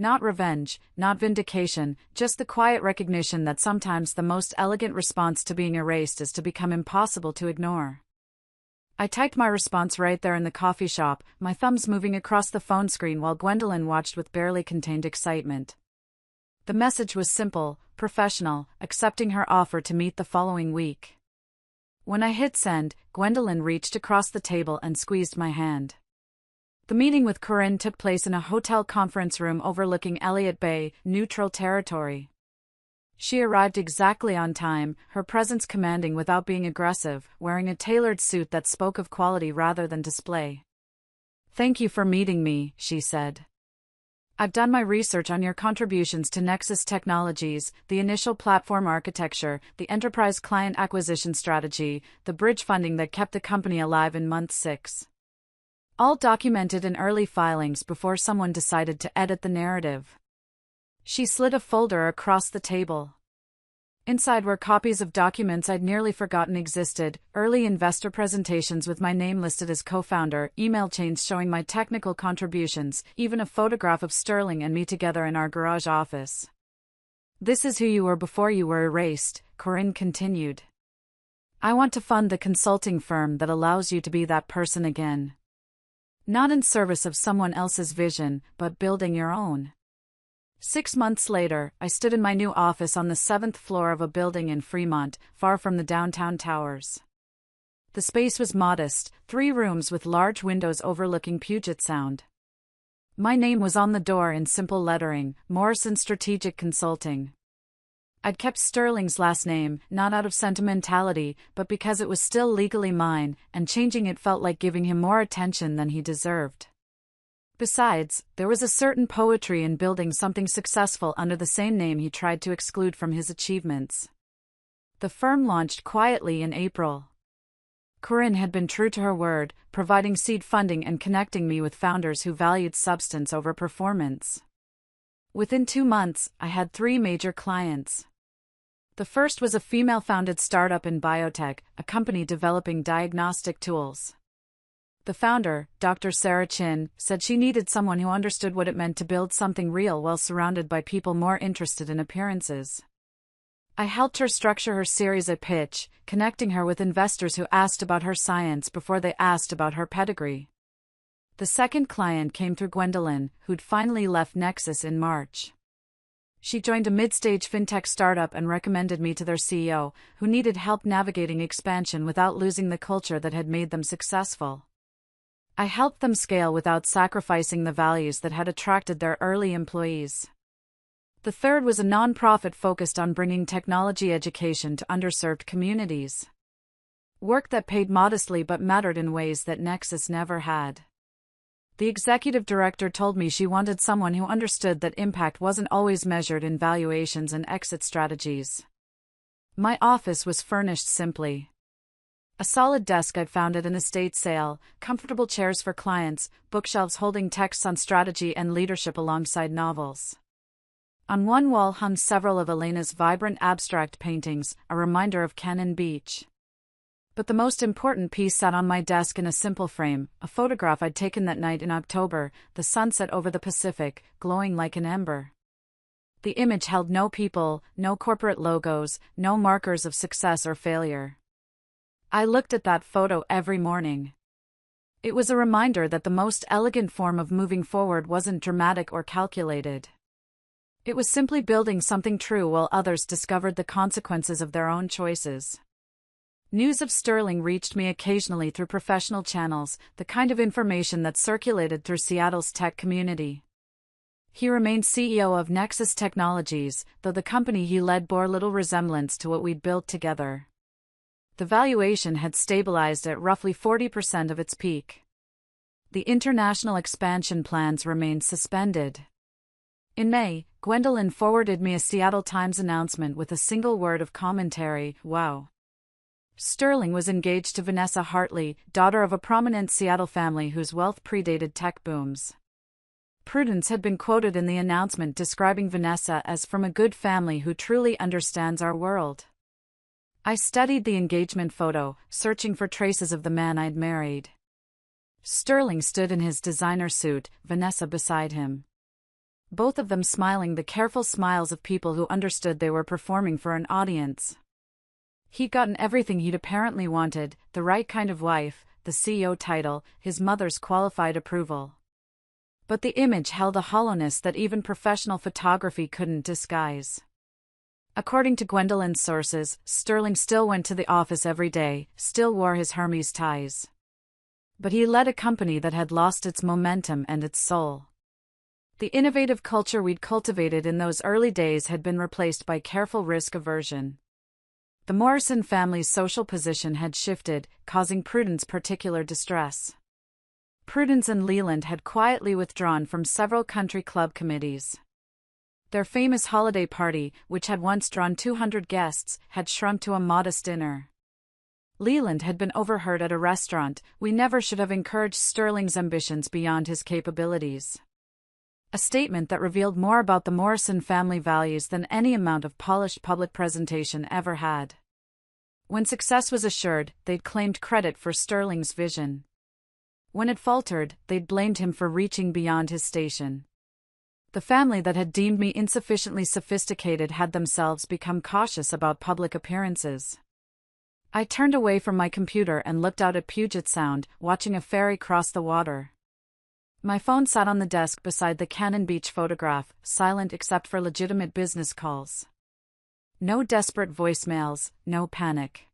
Not revenge, not vindication, just the quiet recognition that sometimes the most elegant response to being erased is to become impossible to ignore. I typed my response right there in the coffee shop, my thumbs moving across the phone screen while Gwendolyn watched with barely contained excitement. The message was simple, professional, accepting her offer to meet the following week. When I hit send, Gwendolyn reached across the table and squeezed my hand. The meeting with Corinne took place in a hotel conference room overlooking Elliott Bay, neutral territory. She arrived exactly on time, her presence commanding without being aggressive, wearing a tailored suit that spoke of quality rather than display. "Thank you for meeting me," she said. "I've done my research on your contributions to Nexus Technologies, the initial platform architecture, the enterprise client acquisition strategy, the bridge funding that kept the company alive in month 6. All documented in early filings before someone decided to edit the narrative." She slid a folder across the table. Inside were copies of documents I'd nearly forgotten existed, early investor presentations with my name listed as co-founder, email chains showing my technical contributions, even a photograph of Sterling and me together in our garage office. "This is who you were before you were erased," Corinne continued. "I want to fund the consulting firm that allows you to be that person again. Not in service of someone else's vision, but building your own." 6 months later, I stood in my new office on the 7th floor of a building in Fremont, far from the downtown towers. The space was modest, 3 rooms with large windows overlooking Puget Sound. My name was on the door in simple lettering, Morrison Strategic Consulting. I'd kept Sterling's last name, not out of sentimentality, but because it was still legally mine, and changing it felt like giving him more attention than he deserved. Besides, there was a certain poetry in building something successful under the same name he tried to exclude from his achievements. The firm launched quietly in April. Corinne had been true to her word, providing seed funding and connecting me with founders who valued substance over performance. Within 2 months, I had 3 major clients. The first was a female-founded startup in biotech, a company developing diagnostic tools. The founder, Dr. Sarah Chin, said she needed someone who understood what it meant to build something real while surrounded by people more interested in appearances. I helped her structure her Series A pitch, connecting her with investors who asked about her science before they asked about her pedigree. The second client came through Gwendolyn, who'd finally left Nexus in March. She joined a mid-stage fintech startup and recommended me to their CEO, who needed help navigating expansion without losing the culture that had made them successful. I helped them scale without sacrificing the values that had attracted their early employees. The third was a nonprofit focused on bringing technology education to underserved communities. Work that paid modestly but mattered in ways that Nexus never had. The executive director told me she wanted someone who understood that impact wasn't always measured in valuations and exit strategies. My office was furnished simply. A solid desk I'd found at an estate sale, comfortable chairs for clients, bookshelves holding texts on strategy and leadership alongside novels. On one wall hung several of Elena's vibrant abstract paintings, a reminder of Cannon Beach. But the most important piece sat on my desk in a simple frame, a photograph I'd taken that night in October, the sunset over the Pacific, glowing like an ember. The image held no people, no corporate logos, no markers of success or failure. I looked at that photo every morning. It was a reminder that the most elegant form of moving forward wasn't dramatic or calculated. It was simply building something true while others discovered the consequences of their own choices. News of Sterling reached me occasionally through professional channels, the kind of information that circulated through Seattle's tech community. He remained CEO of Nexus Technologies, though the company he led bore little resemblance to what we'd built together. The valuation had stabilized at roughly 40% of its peak. The international expansion plans remained suspended. In May, Gwendolyn forwarded me a Seattle Times announcement with a single word of commentary: wow. Sterling was engaged to Vanessa Hartley, daughter of a prominent Seattle family whose wealth predated tech booms. Prudence had been quoted in the announcement describing Vanessa as from a good family who truly understands our world. I studied the engagement photo, searching for traces of the man I'd married. Sterling stood in his designer suit, Vanessa beside him. Both of them smiling the careful smiles of people who understood they were performing for an audience. He'd gotten everything he'd apparently wanted, the right kind of wife, the CEO title, his mother's qualified approval. But the image held a hollowness that even professional photography couldn't disguise. According to Gwendolyn's sources, Sterling still went to the office every day, still wore his Hermes ties. But he led a company that had lost its momentum and its soul. The innovative culture we'd cultivated in those early days had been replaced by careful risk aversion. The Morrison family's social position had shifted, causing Prudence particular distress. Prudence and Leland had quietly withdrawn from several country club committees. Their famous holiday party, which had once drawn 200 guests, had shrunk to a modest dinner. Leland had been overheard at a restaurant: "We never should have encouraged Sterling's ambitions beyond his capabilities." A statement that revealed more about the Morrison family values than any amount of polished public presentation ever had. When success was assured, they'd claimed credit for Sterling's vision. When it faltered, they'd blamed him for reaching beyond his station. The family that had deemed me insufficiently sophisticated had themselves become cautious about public appearances. I turned away from my computer and looked out at Puget Sound, watching a ferry cross the water. My phone sat on the desk beside the Cannon Beach photograph, silent except for legitimate business calls. No desperate voicemails, no panic.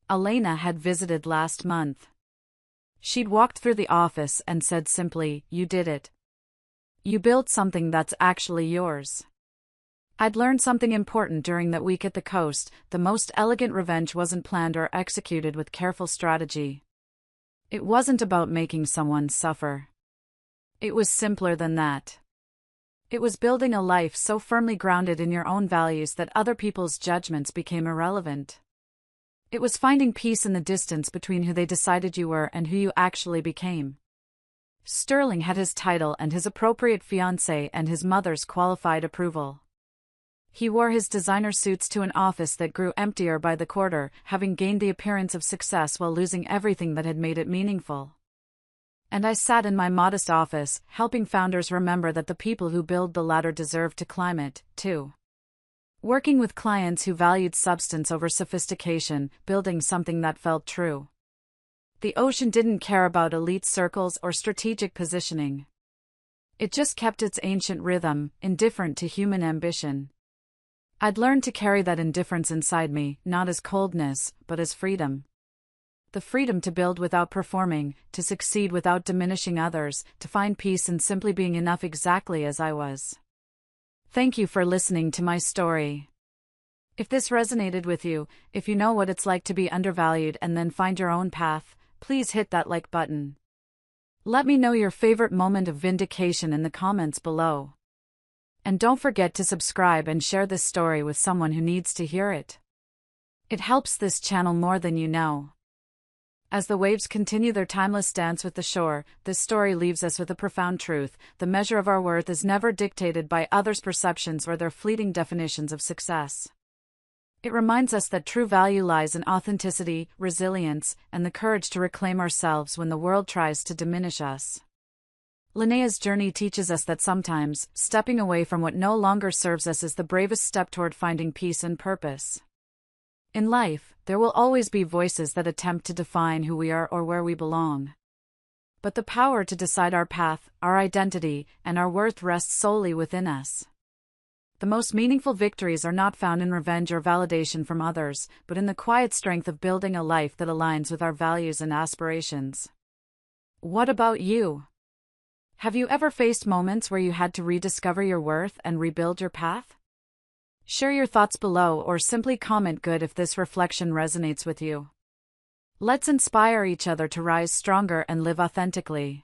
Elena had visited last month. She'd walked through the office and said simply, "You did it. You built something that's actually yours." I'd learned something important during that week at the coast: the most elegant revenge wasn't planned or executed with careful strategy. It wasn't about making someone suffer. It was simpler than that. It was building a life so firmly grounded in your own values that other people's judgments became irrelevant. It was finding peace in the distance between who they decided you were and who you actually became. Sterling had his title and his appropriate fiancée and his mother's qualified approval. He wore his designer suits to an office that grew emptier by the quarter, having gained the appearance of success while losing everything that had made it meaningful. And I sat in my modest office, helping founders remember that the people who build the ladder deserve to climb it, too. Working with clients who valued substance over sophistication, building something that felt true. The ocean didn't care about elite circles or strategic positioning. It just kept its ancient rhythm, indifferent to human ambition. I'd learned to carry that indifference inside me, not as coldness, but as freedom. The freedom to build without performing, to succeed without diminishing others, to find peace in simply being enough exactly as I was. Thank you for listening to my story. If this resonated with you, if you know what it's like to be undervalued and then find your own path, please hit that like button. Let me know your favorite moment of vindication in the comments below. And don't forget to subscribe and share this story with someone who needs to hear it. It helps this channel more than you know. As the waves continue their timeless dance with the shore, this story leaves us with a profound truth: the measure of our worth is never dictated by others' perceptions or their fleeting definitions of success. It reminds us that true value lies in authenticity, resilience, and the courage to reclaim ourselves when the world tries to diminish us. Linnea's journey teaches us that sometimes, stepping away from what no longer serves us is the bravest step toward finding peace and purpose. In life, there will always be voices that attempt to define who we are or where we belong. But the power to decide our path, our identity, and our worth rests solely within us. The most meaningful victories are not found in revenge or validation from others, but in the quiet strength of building a life that aligns with our values and aspirations. What about you? Have you ever faced moments where you had to rediscover your worth and rebuild your path? Share your thoughts below or simply comment good if this reflection resonates with you. Let's inspire each other to rise stronger and live authentically.